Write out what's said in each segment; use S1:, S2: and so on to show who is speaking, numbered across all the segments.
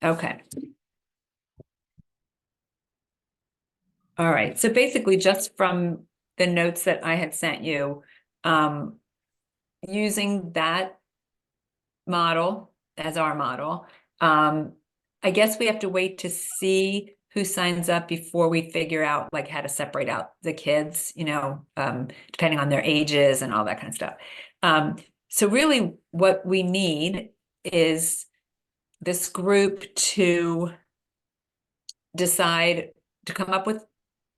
S1: Okay. All right. So basically, just from the notes that I had sent you, using that model as our model, I guess we have to wait to see who signs up before we figure out like how to separate out the kids, depending on their ages and all that kind of stuff. So really what we need is this group to decide to come up with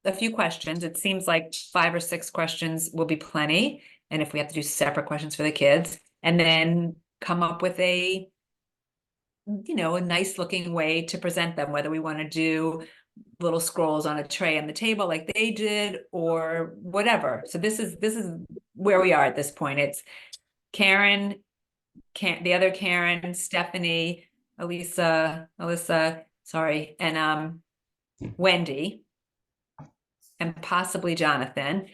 S1: a few questions. It seems like 5 or 6 questions will be plenty. And if we have to do separate questions for the kids, and then come up with a nice looking way to present them, whether we want to do little scrolls on a tray on the table like they did or whatever. So this is where we are at this point. It's Karen, the other Karen, Stephanie, Alyssa, sorry, and Wendy, and possibly Jonathan,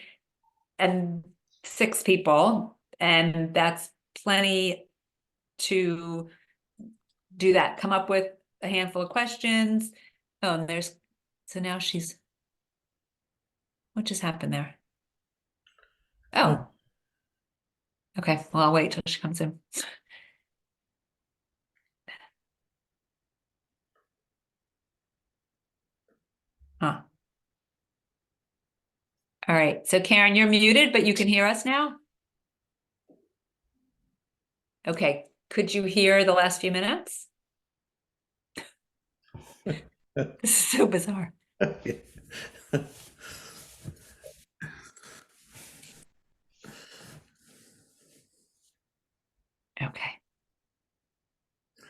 S1: and 6 people, and that's plenty to do that. Come up with a handful of questions. Oh, and so now what just happened there? Oh, okay. Well, I'll wait till she comes in. Huh. All right. So Karen, you're muted, but you can hear us now? Okay. Could you hear the last few minutes? This is so bizarre. Okay.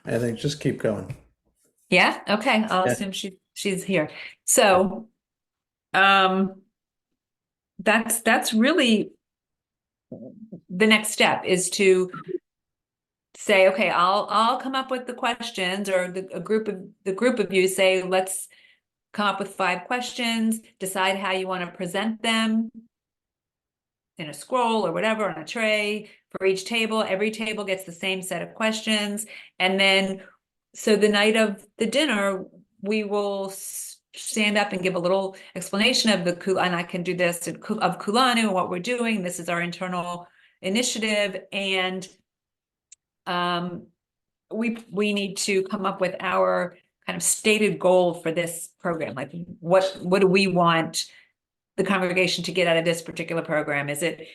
S2: I think just keep going.
S1: Yeah. Okay. I'll assume she's here. So, that's really the next step, is to say, okay, I'll come up with the questions, or the group of you say, let's come up with 5 questions, decide how you want to present them in a scroll or whatever, on a tray for each table. Every table gets the same set of questions. And then, so the night of the dinner, we will stand up and give a little explanation of and I can do this, of KULANU and what we're doing. This is our internal initiative. And we need to come up with our kind of stated goal for this program. Like, what do we want the congregation to get out of this particular program? Is it,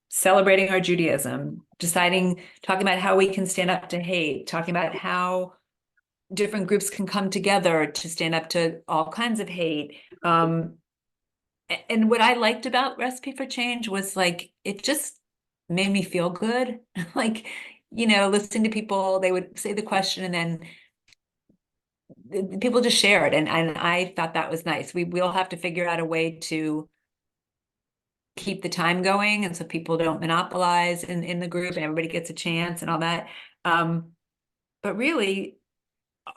S1: celebrating our Judaism, talking about how we can stand up to hate, talking about how different groups can come together to stand up to all kinds of hate. And what I liked about Recipe for Change was, like, it just made me feel good. Like, listening to people, they would say the question and then people just share it. And I thought that was nice. We'll have to figure out a way to keep the time going, and so people don't monopolize in the group and everybody gets a chance and all that. But really,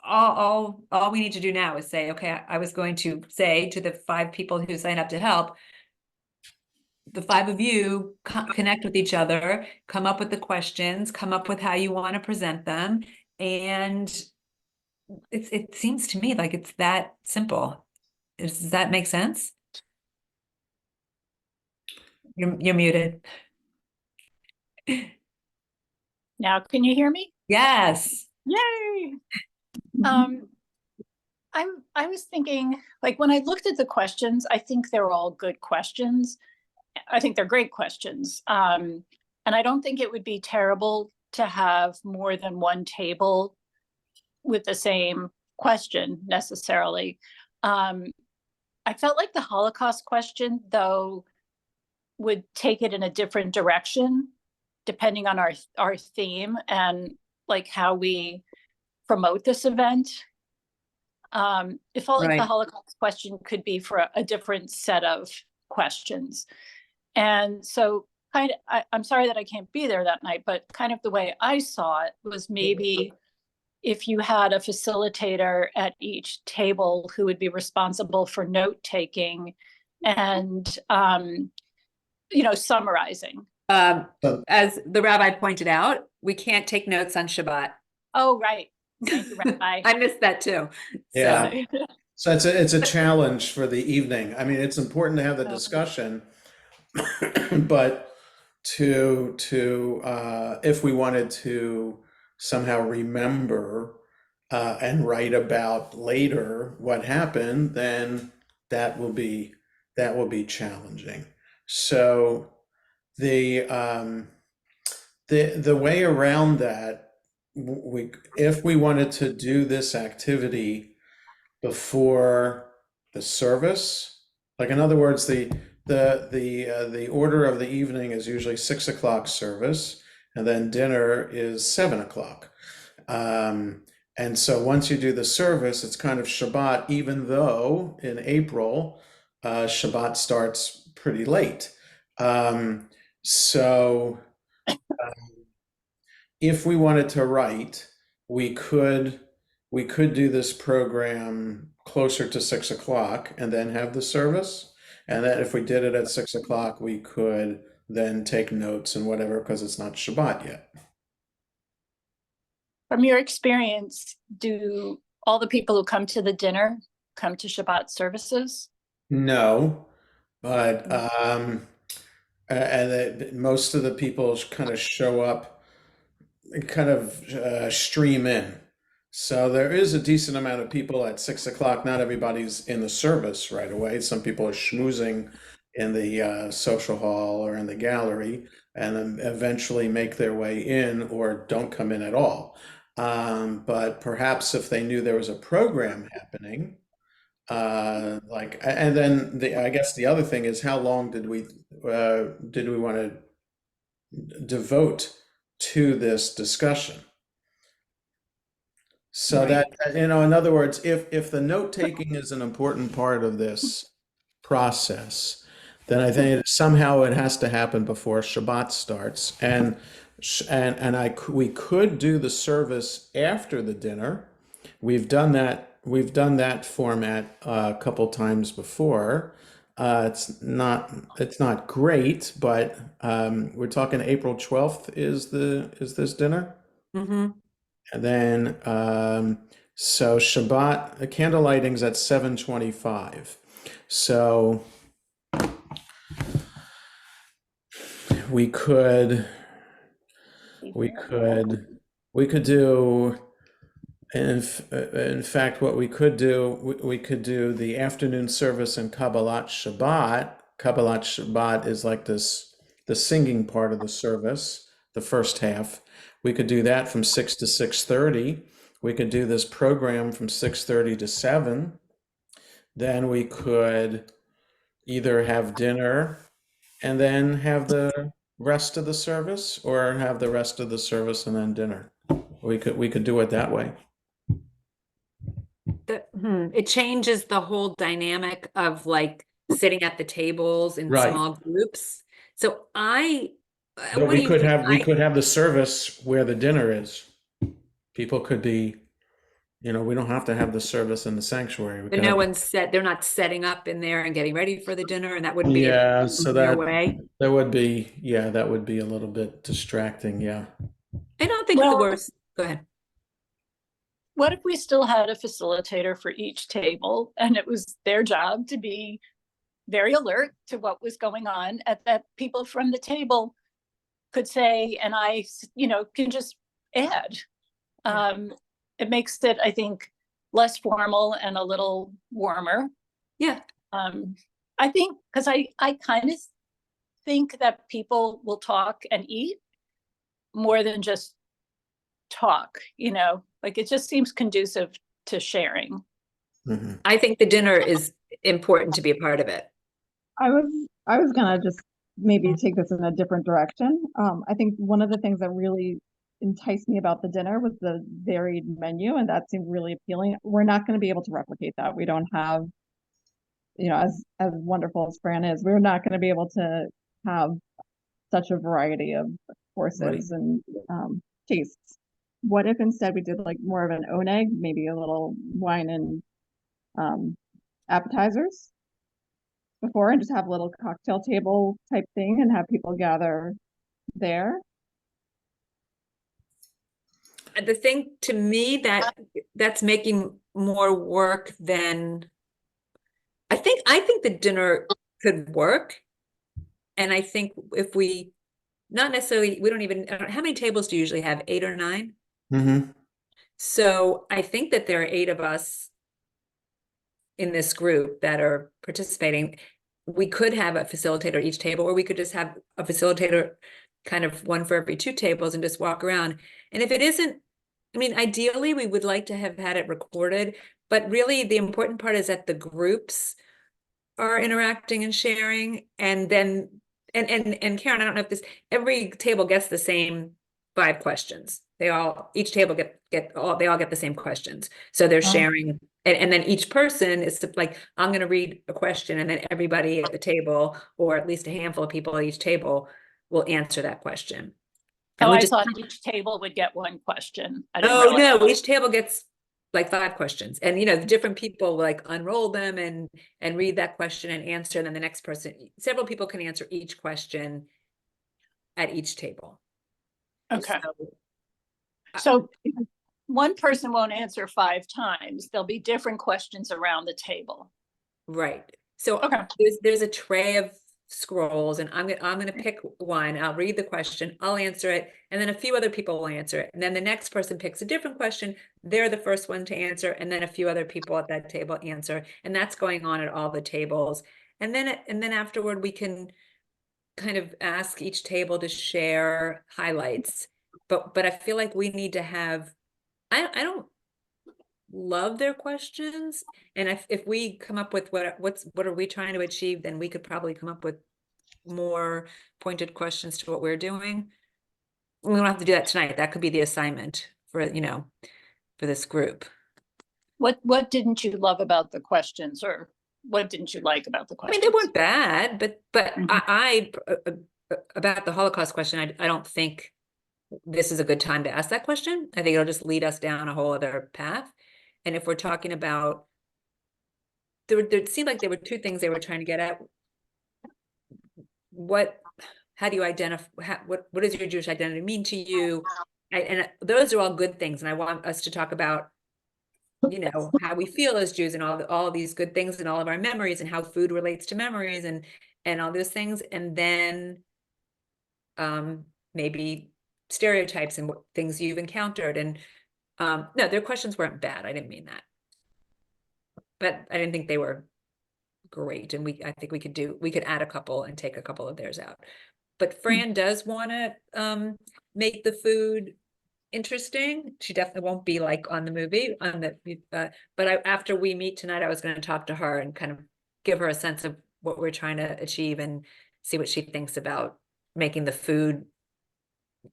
S1: all we need to do now is say, okay, I was going to say to the 5 people who signed up to help, the 5 of you connect with each other, come up with the questions, come up with how you want to present them. And it seems to me like it's that simple. Does that make sense? You're muted.
S3: Now, can you hear me?
S1: Yes.
S3: Yay! I was thinking, like, when I looked at the questions, I think they're all good questions. I think they're great questions. And I don't think it would be terrible to have more than one table with the same question necessarily. I felt like the Holocaust question, though, would take it in a different direction, depending on our theme and like how we promote this event. It felt like the Holocaust question could be for a different set of questions. And so I'm sorry that I can't be there that night, but kind of the way I saw it was, maybe if you had a facilitator at each table who would be responsible for note taking and, summarizing.
S1: As the rabbi pointed out, we can't take notes on Shabbat.
S3: Oh, right. Thank you, Rabbi.
S1: I missed that too.
S2: Yeah.
S1: So,
S2: So it's a challenge for the evening. I mean, it's important to have the discussion, but if we wanted to somehow remember and write about later what happened, then that will be challenging. So the the way around that, if we wanted to do this activity before the service, like in other words, the order of the evening is usually 6 o'clock service, and then dinner is 7 o'clock. And so once you do the service, it's kind of Shabbat, even though in April, Shabbat starts pretty late. So if we wanted to write, we could do this program closer to 6 o'clock and then have the service. And then if we did it at 6 o'clock, we could then take notes and whatever, because it's not Shabbat yet.
S3: From your experience, do all the people who come to the dinner come to Shabbat services?
S2: No, but most of the people kind of show up, kind of stream in. So there is a decent amount of people at 6 o'clock. Not everybody's in the service right away. Some people are schmoozing in the social hall or in the gallery, and then eventually make their way in or don't come in at all. But perhaps if they knew there was a program happening, and then I guess the other thing is, how long did we want to devote to this discussion? So
S3: Right.
S2: that, in other words, if the note taking is an important part of this process, then I think somehow it has to happen before Shabbat starts. And we could do the service after the dinner. We've done that. We've done that format a couple times before. It's not great, but we're talking April 12th is this dinner.
S1: mhm.
S2: And then, so Shabbat, the candle lighting's at 7:25. So we could do, in fact, what we could do, we could do the afternoon service in Kabbalat Shabbat. Kabbalat Shabbat is like the singing part of the service, the first half. We could do that from 6 to 6:30. We could do this program from 6:30 to 7. Then we could either have dinner and then have the rest of the service, or have the rest of the service and then dinner. We could do it that way.
S1: It changes the whole dynamic of like sitting at the tables in
S2: Right.
S1: small groups. So
S2: But
S1: what do you think?
S2: we could have the service where the dinner is. People could be, we don't have to have the service in the sanctuary. We could
S1: No
S2: have,
S1: one's they're not setting up in there and getting ready for the dinner, and that wouldn't be
S2: yeah, so
S1: no way.
S2: that would be, yeah, that would be a little bit distracting, yeah.
S1: I don't think the
S3: Well,
S1: worst. Go ahead.
S3: what if we still had a facilitator for each table, and it was their job to be very alert to what was going on, and that people from the table could say, and I, can just add. It makes it, I think, less formal and a little warmer.
S1: Yeah.
S3: I think, because I kind of think that people will talk and eat more than just talk, like it just seems conducive to sharing.
S2: Mm-hmm.
S1: I think the dinner is important to be a part of it.
S4: I was gonna just maybe take this in a different direction. I think one of the things that really enticed me about the dinner was the varied menu, and that seemed really appealing. We're not going to be able to replicate that. We don't have, as wonderful as Fran is, we're not going to be able to have such a variety of courses and tastes. What if instead we did like more of an oneg, maybe a little wine and appetizers before, and just have a little cocktail table type thing and have people gather there?
S1: the thing to me that's making more work than I think the dinner could work. And I think if we not necessarily, we don't even, how many tables do you usually have? 8 or 9?
S2: Mm-hmm.
S1: So I think that there are 8 of us in this group that are participating. We could have a facilitator each table, or we could just have a facilitator kind of one for every 2 tables and just walk around. And if it isn't, I mean, ideally we would like to have had it recorded, but really the important part is that the groups are interacting and sharing. And then, and Karen, I don't know if this, every table gets the same 5 questions. Each table they all get the same questions. So they're sharing, and then each person is like, I'm going to read a question, and then everybody at the table, or at least a handful of people at each table, will answer that question. And
S3: Oh,
S1: we
S3: I
S1: just,
S3: thought each table would get 1 question. I didn't
S1: oh
S3: realize.
S1: no, each table gets like 5 questions, and the different people like unroll them and read that question and answer. And then the next person, several people can answer each question at each table.
S3: Okay.
S1: So,
S3: So one person won't answer 5 times. There'll be different questions around the table.
S1: right. So
S3: Okay.
S1: there's a tray of scrolls, and I'm gonna pick one. I'll read the question, I'll answer it, and then a few other people will answer it. And then the next person picks a different question. They're the first one to answer, and then a few other people at that table answer. And that's going on at all the tables. And then afterward, we can kind of ask each table to share highlights. But I feel like we need to have, I don't love their questions. And if we come up with what are we trying to achieve, then we could probably come up with more pointed questions to what we're doing. We don't have to do that tonight. That could be the assignment for, for this group.
S3: What didn't you love about the questions, or what didn't you like about the
S1: I mean,
S3: questions?
S1: they weren't bad, but
S3: Mhm.
S1: I about the Holocaust question, I don't think this is a good time to ask that question. I think it'll just lead us down a whole other path. And if we're talking about, there seemed like there were 2 things they were trying to get at. How do you identify, what does your Jewish identity mean to you? And those are all good things. And I want us to talk about, how we feel as Jews, and all these good things, and all of our memories, and how food relates to memories, and all those things. And then maybe stereotypes and what things you've encountered. And no, their questions weren't bad. I didn't mean that. But I didn't think they were great. And I think we could add a couple and take a couple of theirs out. But Fran does want to make the food interesting. She definitely won't be like on the movie but after we meet tonight, I was going to talk to her and kind of give her a sense of what we're trying to achieve, and see what she thinks about making the food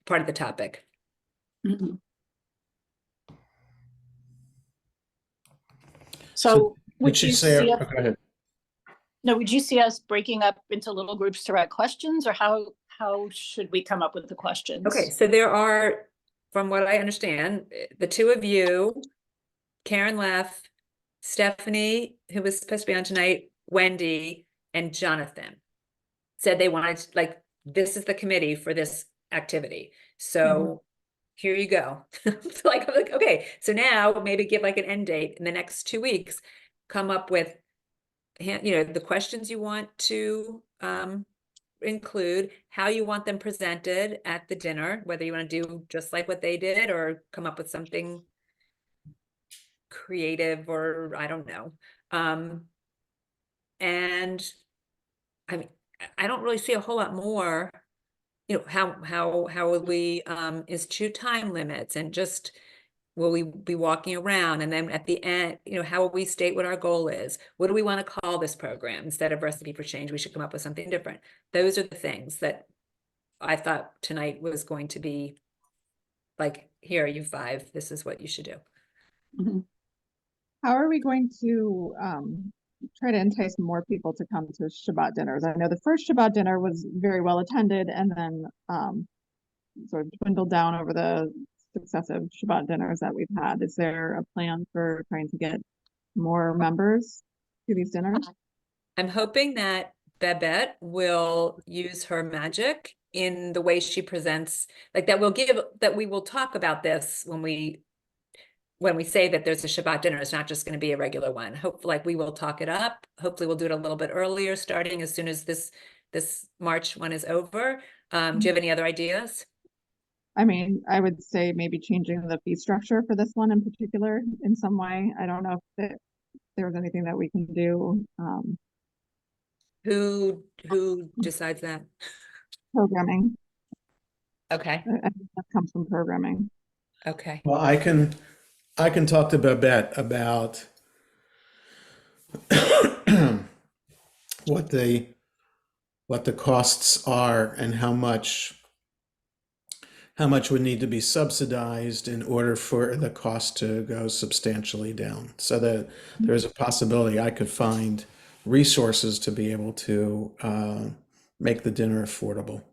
S1: part of the topic.
S3: Mhm. So would you see us,
S2: Go ahead.
S3: no, would you see us breaking up into little groups to write questions, or how should we come up with the questions?
S1: Okay, so there are, from what I understand, the 2 of you, Karen Leff, Stephanie, who was supposed to be on tonight, Wendy, and Jonathan said they wanted, like, this is the committee for this activity. So here you go. I'm like, okay, so now maybe give like an end date in the next 2 weeks, come up with, the questions you want to include, how you want them presented at the dinner, whether you want to do just like what they did, or come up with something creative, or I don't know. And I mean, I don't really see a whole lot more, how will we institute time limits, and just, will we be walking around, and then at the end, how will we state what our goal is? What do we want to call this program? Instead of Recipe for Change, we should come up with something different. Those are the things that I thought tonight was going to be like, here, you 5, this is what you should do.
S3: Mhm.
S4: How are we going to try to entice more people to come to Shabbat dinners? I know the first Shabbat dinner was very well attended, and then sort of dwindled down over the successive Shabbat dinners that we've had. Is there a plan for trying to get more members to these dinners?
S1: I'm hoping that Babette will use her magic in the way she presents, like that we will talk about this when we say that there's a Shabbat dinner. It's not just going to be a regular one. Hopefully, like we will talk it up. Hopefully we'll do it a little bit earlier, starting as soon as this March one is over. Do you have any other ideas?
S4: I mean, I would say maybe changing the fee structure for this one in particular in some way. I don't know if there was anything that we can do.
S1: Who decides that?
S4: Programming.
S1: Okay.
S4: I think that comes from programming.
S1: Okay.
S2: Well, I can talk to Babette about what the costs are and how much would need to be subsidized in order for the cost to go substantially down. So that there's a possibility I could find resources to be able to make the dinner affordable.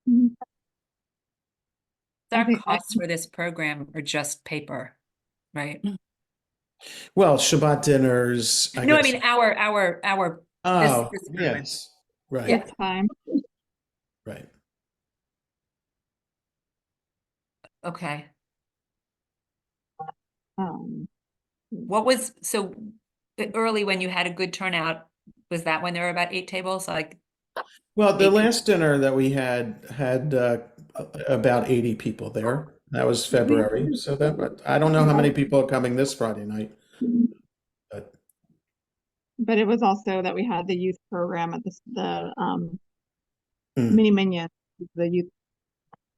S4: Mhm.
S1: Our
S4: think
S1: costs for this program are just paper, right?
S2: Well, Shabbat dinners, I
S1: No, I
S2: guess.
S1: mean our
S2: Oh,
S1: this program.
S2: yes, right,
S1: Yeah.
S4: Time.
S2: right.
S1: Okay.
S4: What
S1: So early when you had a good turnout, was that when there were about 8 tables? Like,
S2: Well, the
S1: 8 people?
S2: last dinner that we had about 80 people there. That was February. So that I don't know how many people are coming this Friday night, but
S4: But it was also that we had the youth program at the
S2: mm,
S4: mini minion, the youth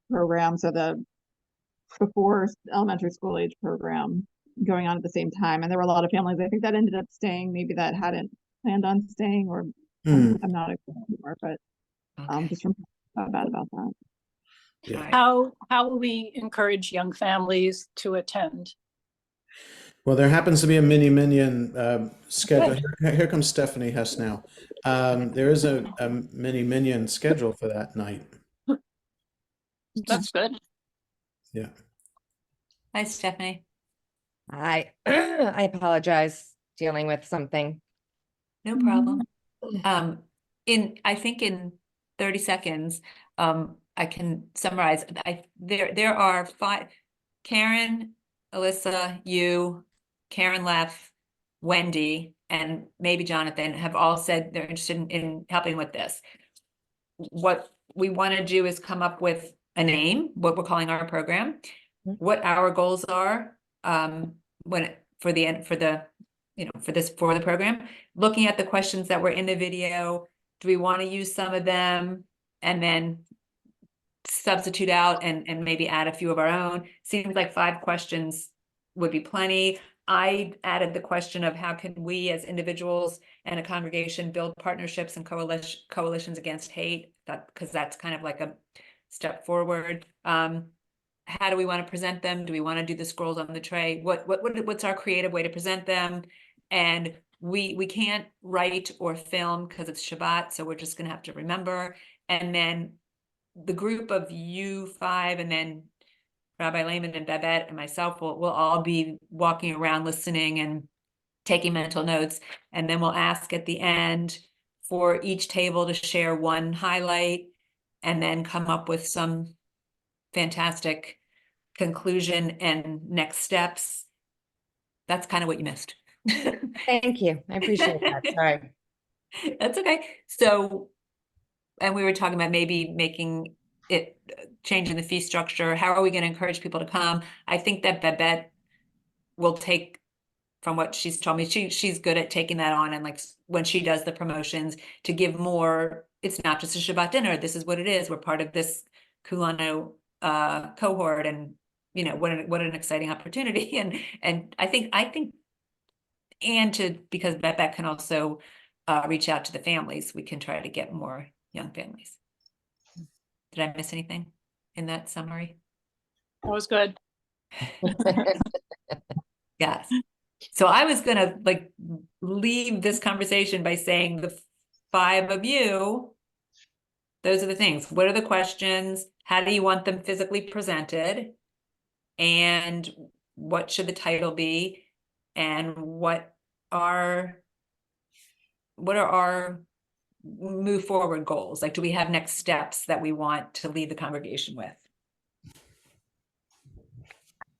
S4: program. So the before elementary school age program going on at the same time. And there were a lot of families, I think, that ended up staying, maybe that hadn't planned on staying, or
S2: mm,
S4: I'm not exactly sure, but
S1: Okay.
S4: just remember bad about that.
S2: yeah.
S1: All right.
S3: How will we encourage young families to attend?
S2: Well, there happens to be a mini minion schedule. Here comes Stephanie Hess now. There is a mini minion schedule for that night.
S3: That's good.
S2: Yeah.
S1: Hi, Stephanie.
S5: I apologize, dealing with something.
S1: No problem. I think in 30 seconds, I can summarize. There are 5: Karen, Alyssa, you, Karen Leff, Wendy, and maybe Jonathan have all said they're interested in helping with this. What we want to do is come up with a name, what we're calling our program, what our goals are, for the program, looking at the questions that were in the video. Do we want to use some of them and then substitute out and maybe add a few of our own? Seems like 5 questions would be plenty. I added the question of how can we as individuals and a congregation build partnerships and coalitions against hate, because that's kind of like a step forward. How do we want to present them? Do we want to do the scrolls on the tray? What's our creative way to present them? And we can't write or film because it's Shabbat, so we're just going to have to remember. And then the group of you 5, and then Rabbi Lehman and Babette and myself will all be walking around listening and taking mental notes. And then we'll ask at the end for each table to share one highlight and then come up with some fantastic conclusion and next steps. That's kind of what you missed.
S5: Thank you. I appreciate that. Sorry.
S1: That's okay. So, and we were talking about maybe making it, changing the fee structure. How are we going to encourage people to come? I think that Babette will take, from what she's told me, she's good at taking that on, and like when she does the promotions, to give more. It's not just a Shabbat dinner. This is what it is. We're part of this KULANU cohort, and what an exciting opportunity. And I think because Babette can also reach out to the families, we can try to get more young families. Did I miss anything in that summary?
S3: That was good.
S1: Yes. So I was gonna leave this conversation by saying the 5 of you, those are the things. What are the questions? How do you want them physically presented? And what should the title be? And what are our move forward goals? Like, do we have next steps that we want to lead the congregation with?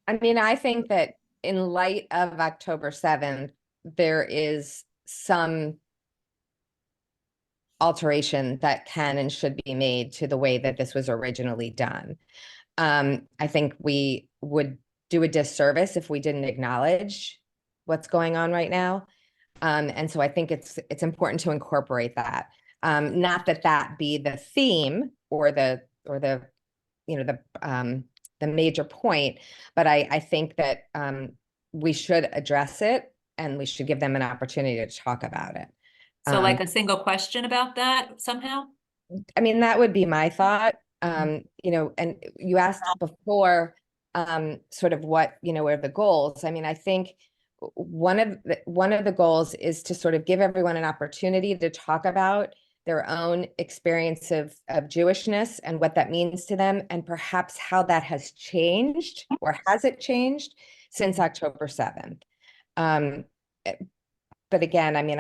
S5: I mean, I think that in light of October 7th, there is some alteration that can and should be made to the way that this was originally done. I think we would do a disservice if we didn't acknowledge what's going on right now. And so I think it's important to incorporate that. Not that that be the theme or the the major point, but I think that we should address it and we should give them an opportunity to talk about it.
S1: So like a single question about that somehow?
S5: I mean, that would be my thought. And you asked before, sort of what, are the goals. I mean, I think one of the goals is to sort of give everyone an opportunity to talk about their own experience of Jewishness and what that means to them, and perhaps how that has changed, or has it changed since October 7th. But again, I mean,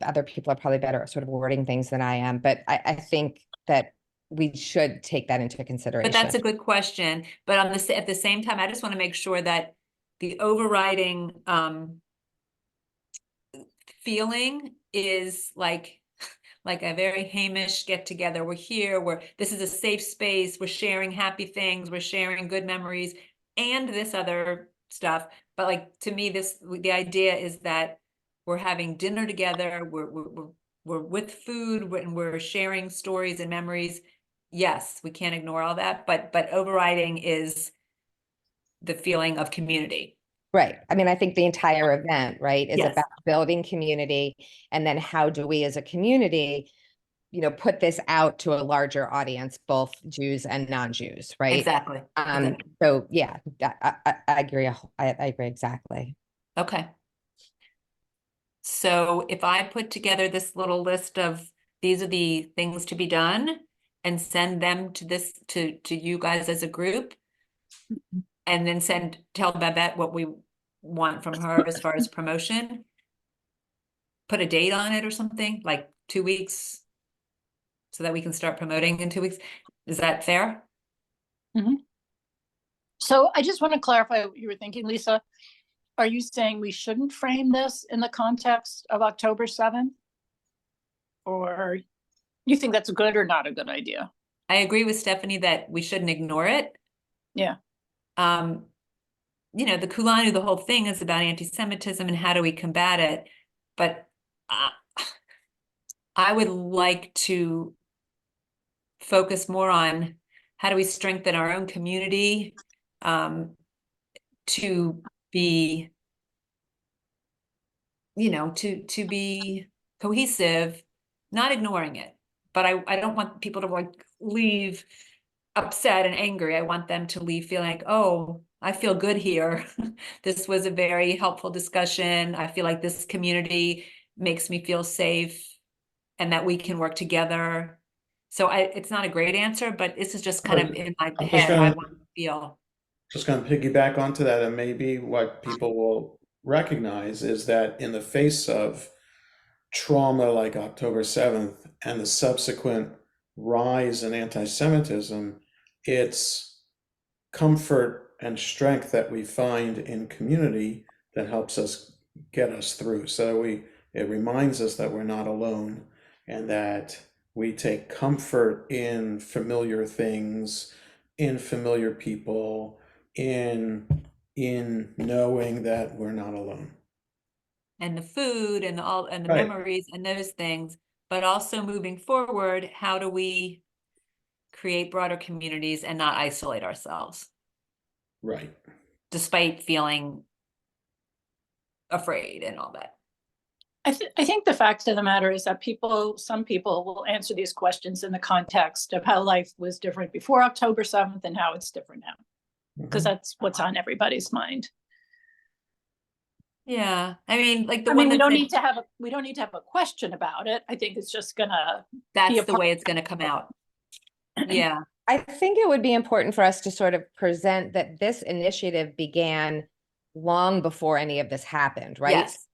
S5: other people are probably better at sort of wording things than I am, but I think that we should take that into consideration.
S1: But that's a good question. But at the same time, I just want to make sure that the overriding feeling is like a very Hamish get together. We're here, this is a safe space, we're sharing happy things, we're sharing good memories and this other stuff. But like, to me, the idea is that we're having dinner together, we're with food, and we're sharing stories and memories. Yes, we can't ignore all that, but overriding is the feeling of community.
S5: Right. I mean, I think the entire event, right, is
S1: Yes.
S5: about building community, and then how do we as a community, put this out to a larger audience, both Jews and non-Jews, right?
S1: Exactly. Exactly.
S5: So yeah, I agree. I agree exactly.
S1: Okay. So if I put together this little list of these are the things to be done and send them to you guys as a group, and then tell Babette what we want from her as far as promotion, put a date on it or something, like 2 weeks, so that we can start promoting in 2 weeks. Is that fair?
S3: So I just want to clarify what you were thinking, Lisa. Are you saying we shouldn't frame this in the context of October 7th? Or you think that's a good or not a good idea?
S1: I agree with Stephanie that we shouldn't ignore it.
S3: Yeah.
S1: The KULANU, the whole thing is about anti-Semitism and how do we combat it. But I would like to focus more on how do we strengthen our own community to be, to be cohesive, not ignoring it. But I don't want people to like leave upset and angry. I want them to leave feeling like, oh, I feel good here. This was a very helpful discussion. I feel like this community makes me feel safe and that we can work together. So it's not a great answer, but this is just kind of in my head how I want to feel.
S2: Just going to piggyback onto that, and maybe what people will recognize is that in the face of trauma like October 7th and the subsequent rise in anti-Semitism, it's comfort and strength that we find in community that helps us get us through. So it reminds us that we're not alone, and that we take comfort in familiar things, in familiar people, in knowing that we're not alone.
S1: And the food and the
S2: Right.
S1: memories and those things, but also moving forward, how do we create broader communities and not isolate ourselves?
S2: Right.
S1: Despite feeling afraid and all that.
S3: I think the fact of the matter is that some people will answer these questions in the context of how life was different before October 7th and how it's different now, because that's what's on everybody's mind.
S1: Yeah, I mean, like
S3: we don't need to have a question about it. I think it's just gonna
S1: that's the way it's gonna come out. Yeah.
S5: I think it would be important for us to sort of present that this initiative began long before any of this happened, right?
S1: Yes.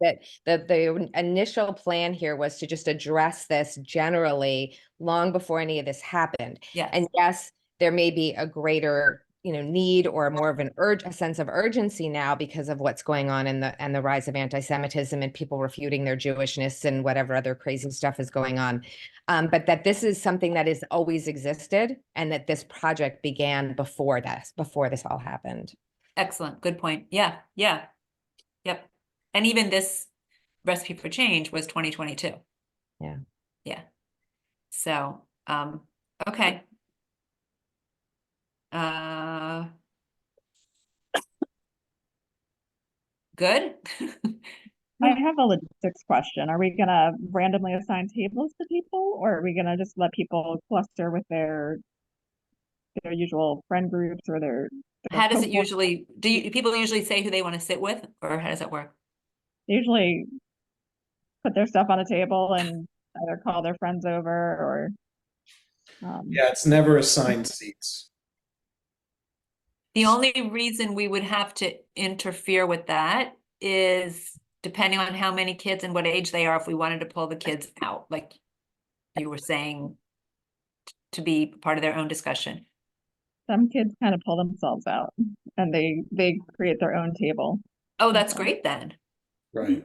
S5: That the initial plan here was to just address this generally long before any of this happened.
S1: Yes.
S5: And yes, there may be a greater, need or more of a sense of urgency now because of what's going on in the rise of anti-Semitism and people refuting their Jewishness and whatever other crazy stuff is going on. But that this is something that has always existed, and that this project began before this all happened.
S1: Excellent. Good point. Yeah. Yeah. Yep. And even this recipe for change was 2022.
S5: Yeah.
S1: Yeah. So, okay. Good.
S4: I have a logistics question. Are we gonna randomly assign tables to people, or are we gonna just let people cluster with their usual friend groups or their
S1: How does it
S4: cohort?
S1: usually, do people usually say who they want to sit with, or how does that work?
S4: They usually put their stuff on a table and either call their friends over or
S2: Yeah, it's never assigned seats.
S1: The only reason we would have to interfere with that is depending on how many kids and what age they are, if we wanted to pull the kids out, like you were saying, to be part of their own discussion.
S4: some kids kind of pull themselves out and they create their own table.
S1: Oh, that's
S4: So,
S1: great then.
S2: Right.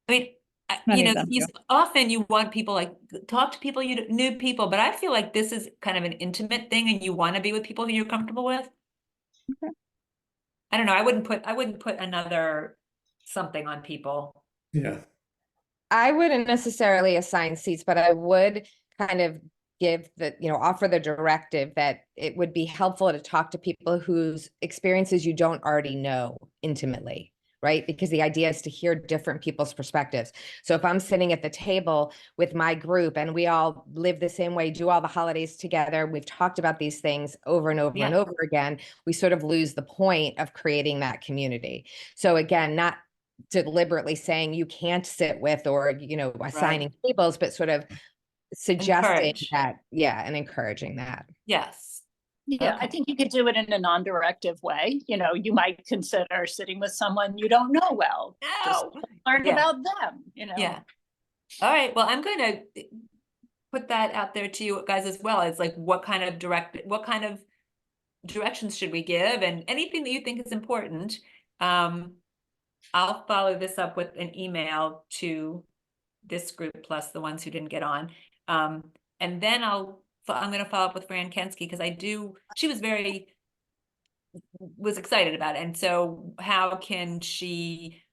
S1: I mean,
S4: Many of them do.
S1: often you want people like talk to people, new people, but I feel like this is kind of an intimate thing and you want to be with people who you're comfortable with.
S4: Okay.
S1: I don't know. I wouldn't put another something on people.
S2: Yeah.
S5: I wouldn't necessarily assign seats, but I would kind of give offer the directive that it would be helpful to talk to people whose experiences you don't already know intimately, right? Because the idea is to hear different people's perspectives. So if I'm sitting at the table with my group and we all live the same way, do all the holidays together, we've talked about these things over and over and
S1: Yeah.
S5: over again, we sort of lose the point of creating that community. So again, not deliberately saying you can't sit with or assigning tables, but sort of suggesting
S1: Encourage.
S5: that, and encouraging that.
S1: Yes.
S3: Yeah, I
S1: Okay.
S3: think you could do it in a non-directive way. You might consider sitting with someone you don't know well. Just
S1: No.
S3: learn
S1: Yeah.
S3: about them,
S1: Yeah. All right. Well, I'm going to put that out there to you guys as well. It's like, what kind of directions should we give, and anything that you think is important. I'll follow this up with an email to this group plus the ones who didn't get on. And then I'm going to follow up with Fran Kensky because she was excited about it. And so how can she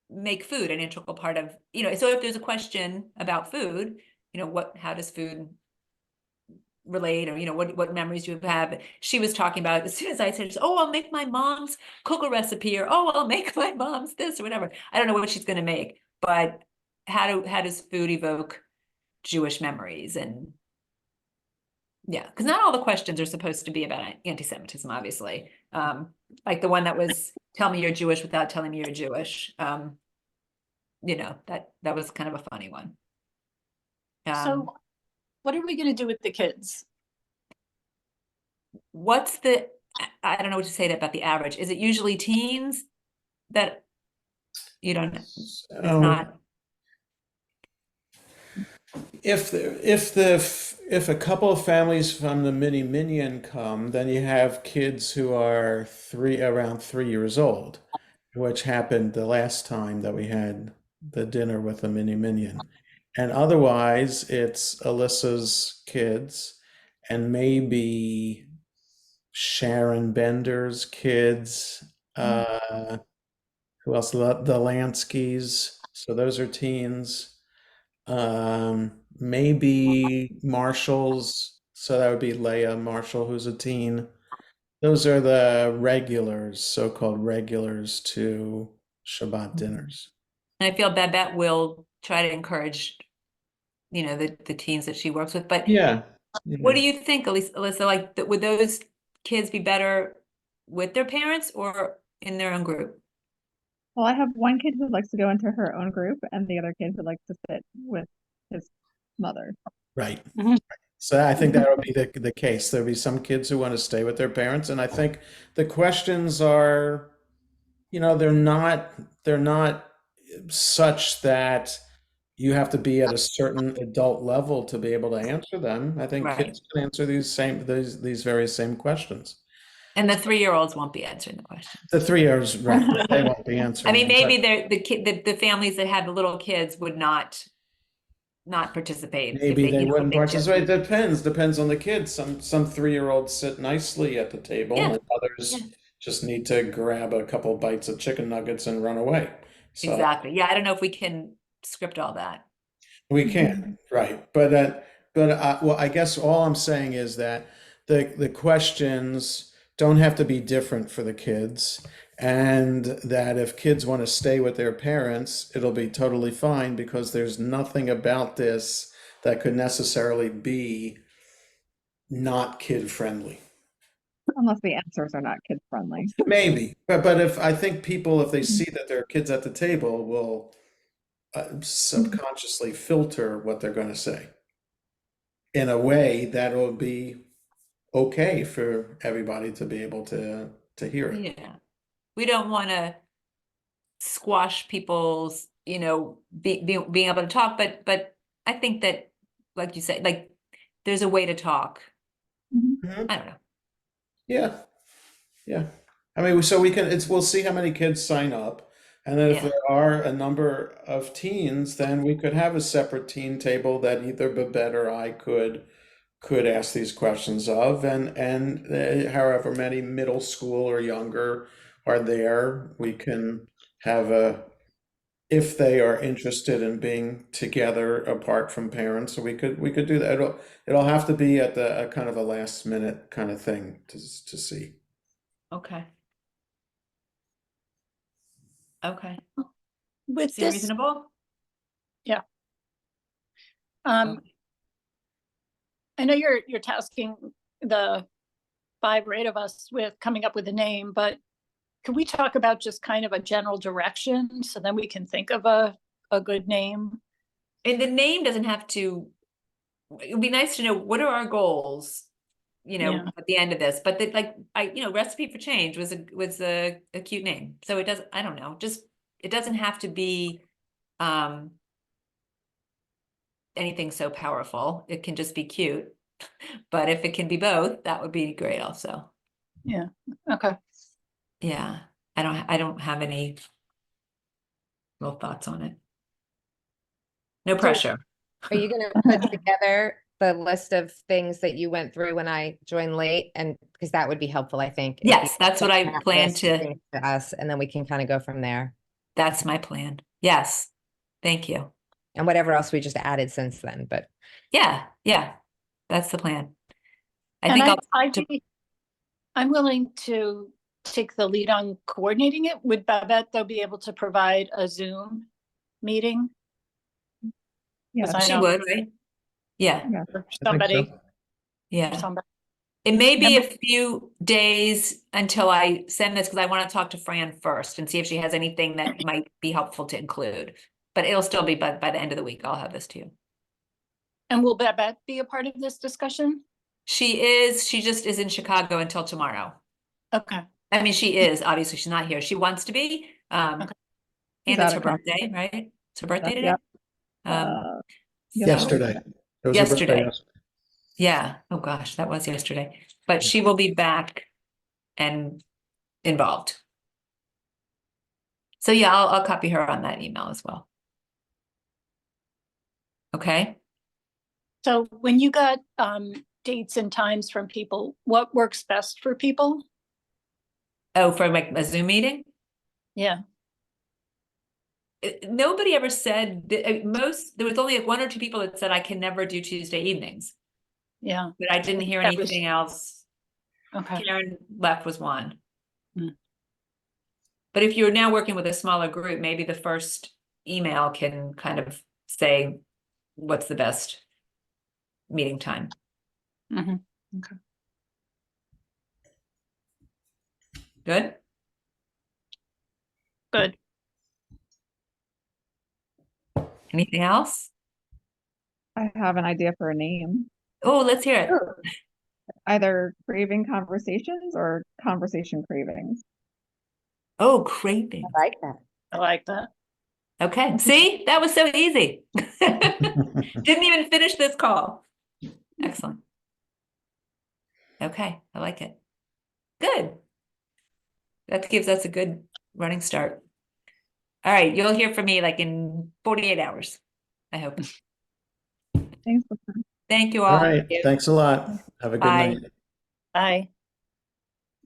S1: make food an integral part of, so if there's a question about food, how does food relate, or what memories do you have? She was talking about, as soon as I said, oh, I'll make my mom's cook a recipe, or oh, I'll make my mom's this or whatever. I don't know what she's going to make, but how does food evoke Jewish memories? And yeah, because not all the questions are supposed to be about anti-Semitism, obviously. Like the one that was, tell me you're Jewish without telling me you're Jewish. That was kind of a funny one.
S3: So what are we going to do with the kids?
S1: I don't know what to say about the average. Is it usually teens that you don't know? It's not.
S2: If a couple of families from the mini minion come, then you have kids who are around 3 years old, which happened the last time that we had the dinner with a mini minion. And otherwise, it's Alyssa's kids and maybe Sharon Bender's kids. Who else? The Lanskys. So those are teens. Maybe Marshall's. So that would be Leah Marshall, who's a teen. Those are the regulars, so-called regulars to Shabbat dinners.
S1: And I feel Babette will try to encourage, the teens that she works with. But
S2: Yeah.
S1: what do you think, Alyssa? Like, would those kids be better with their parents or in their own group?
S4: Well, I have one kid who likes to go into her own group and the other kid who likes to sit with his mother.
S2: Right.
S3: Mhm.
S2: So I think that would be the case. There'll be some kids who want to stay with their parents, and I think the questions are you know, they're not such that you have to be at a certain adult level to be able to answer them. I think
S1: Right.
S2: kids can answer these very same questions.
S1: And the 3-year-olds won't be answering the question.
S2: The 3 years, right? They won't be
S1: I
S2: answering
S1: mean,
S2: them,
S1: maybe
S2: but
S1: the families that had the little kids would not participate if
S2: maybe
S1: they,
S2: they
S1: you know, if
S2: wouldn't
S1: they just,
S2: participate. Depends on the kids. Some 3-year-olds sit nicely at the table,
S1: yeah,
S2: and
S1: yeah,
S2: others just need to grab a couple bites of chicken nuggets and run away. So
S1: exactly. Yeah, I don't know if we can script all that.
S2: we can, right? But well, I guess all I'm saying is that the questions don't have to be different for the kids, and that if kids want to stay with their parents, it'll be totally fine because there's nothing about this that could necessarily be not kid friendly.
S4: Unless the answers are not kid friendly.
S2: Maybe, but if I think people, if they see that there are kids at the table, will subconsciously filter what they're going to say in a way that will be okay for everybody to be able to hear it.
S1: Yeah. We don't want to squash people's, you know, being able to talk, but I think that, like you said, like there's a way to talk.
S2: Mhm.
S1: I don't know.
S2: Yeah, yeah. I mean, so we'll see how many kids sign up, and then if
S1: Yeah.
S2: there are a number of teens, then we could have a separate teen table that either Babette or I could ask these questions of, and however many middle school or younger are there, we can have if they are interested in being together apart from parents, so we could do that. It'll have to be at a kind of a last minute kind of thing to see.
S1: Okay. Okay.
S3: With
S1: Seem
S3: this,
S1: reasonable?
S3: yeah. Um,
S1: Okay.
S3: I know you're tasking the 5 or 8 of us with coming up with a name, but could we talk about just kind of a general direction so then we can think of a good name?
S1: And the name doesn't have to, it would be nice to know what are our goals, you know,
S3: Yeah.
S1: at the end of this, but Recipe for Change was a cute name. So it doesn't, I don't know, just, it doesn't have to be, anything so powerful. It can just be cute. But if it can be both, that would be great also.
S3: Yeah. Okay.
S1: Yeah. I don't have any real thoughts on it. No pressure.
S5: Are you gonna put together the list of things that you went through when I joined late? And because that would be helpful, I think. if you
S1: Yes, that's what I
S5: that
S1: plan
S5: list
S1: to,
S5: things to us, and then we can kind of go from there.
S1: that's my plan. Yes. Thank you.
S5: And whatever else we just added since then, but
S1: Yeah, yeah. That's the plan. I
S3: And
S1: think
S3: I'm willing to take the lead on coordinating it. Would Babette though be able to provide a Zoom meeting?
S4: Yeah,
S3: I
S1: she
S3: know
S1: would, right? Yeah,
S4: yeah.
S3: for
S2: I think
S3: somebody,
S2: so.
S1: yeah.
S3: somebody.
S1: It may be
S3: Yeah.
S1: a few days until I send this because I want to talk to Fran first and see if she has anything that might be helpful to include. But it'll still be by the end of the week. I'll have this to you.
S3: And will Babette be a part of this discussion?
S1: She just is in Chicago until tomorrow.
S3: Okay.
S1: I mean, she is, obviously she's not here. She wants to be.
S3: Okay.
S4: She's
S1: And it's
S4: out
S1: her
S4: of town.
S1: birthday, right? It's her birthday today.
S4: Yep.
S1: So
S2: Yesterday. It was her birthday
S1: yesterday.
S2: yesterday.
S1: Yeah. Oh gosh, that was yesterday. But she will be back and involved. So yeah, I'll copy her on that email as well. Okay.
S3: So when you got dates and times from people, what works best for people?
S1: Oh, for like a Zoom meeting?
S3: Yeah.
S1: Nobody ever said there was only like 1 or 2 people that said I can never do Tuesday evenings,
S3: Yeah.
S1: but I didn't hear
S3: That was-
S1: anything else.
S3: Okay.
S1: Karen left was one.
S3: Hmm.
S1: But if you're now working with a smaller group, maybe the first email can kind of say what's the best meeting time.
S3: Mhm. Okay.
S1: Good?
S3: Good.
S1: Anything else?
S4: I have an idea for a name.
S1: Oh, let's hear it.
S4: Either craving conversations or conversation cravings.
S1: Oh, craving.
S5: I like that.
S3: I like that.
S1: Okay, see, that was so easy. Didn't even finish this call. Excellent. Okay, I like it. Good. That gives us a good running start. All right, you'll hear from me like in 48 hours, I hope.
S4: Thanks.
S1: Thank you
S2: All
S1: all.
S2: right. Thanks a lot. Have a good
S1: Bye.
S2: night.
S3: Bye.